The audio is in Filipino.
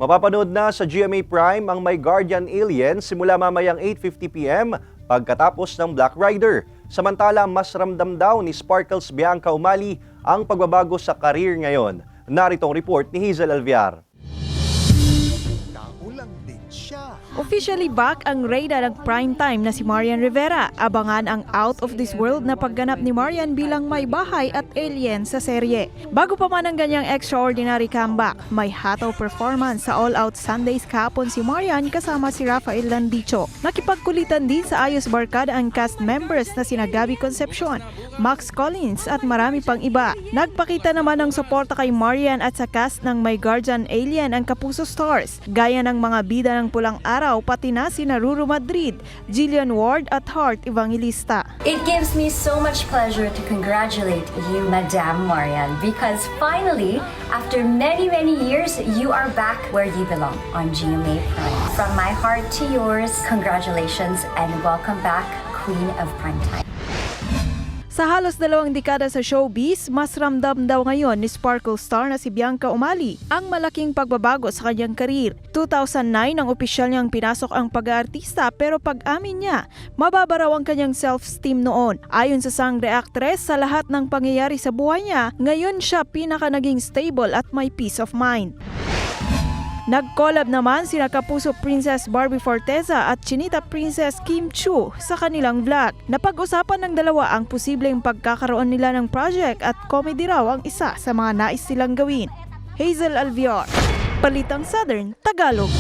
Mapapanood na sa GMA Prime ang My Guardian Alien simula mamayang 8:50 PM pagkatapos ng Black Rider. Samantala, mas ramdam daw ni Sparkles Bianca Umali ang pagbabago sa karir ngayon. Narito ang report ni Hazel Alviar. Naulang din siya. Officially back ang reyna ng primetime na si Marian Rivera. Abangan ang out of this world na pagganap ni Marian bilang may bahay at alien sa serye. Bago pa man ang ganyang extraordinary comeback, may hataw performance sa All Out Sundays kahapon si Marian kasama si Rafael Landicho. Nakipagkulitan din sa ayos barkada ang cast members na sina Gabby Concepcion, Max Collins at marami pang iba. Nagpakita naman ng suporta kay Marian at sa cast ng My Guardian Alien ang Kapuso Stars, gaya ng mga bida ng Pulang Araw, pati na sina Ruru Madrid, Jillian Ward at Heart Evangelista. It gives me so much pleasure to congratulate you, Madame Marian, because finally, after many years, you are back where you belong on GMA Prime. From my heart to yours, congratulations and welcome back, Queen of Primetime. Sa halos 2 dekada sa showbiz, mas ramdam daw ngayon ni Sparkle star na si Bianca Umali ang malaking pagbabago sa kanyang karir. 2009 ang opisyal niyang pinasok ang pag-aartista pero pag-amin niya, mababa raw ang kanyang self-esteem noon. Ayon sa sangre actress, sa lahat ng pangyayari sa buhay niya, ngayon siya pinaka naging stable at may peace of mind. Nag-collab naman sina Kapuso Princess Barbie Forteza at Chinita Princess Kim Chu sa kanilang vlog. Napag-usapan ng dalawa ang posibleng pagkakaroon nila ng project at comedy raw ang isa sa mga nais silang gawin. Hazel Alviar, Balitang Southern, Tagalog.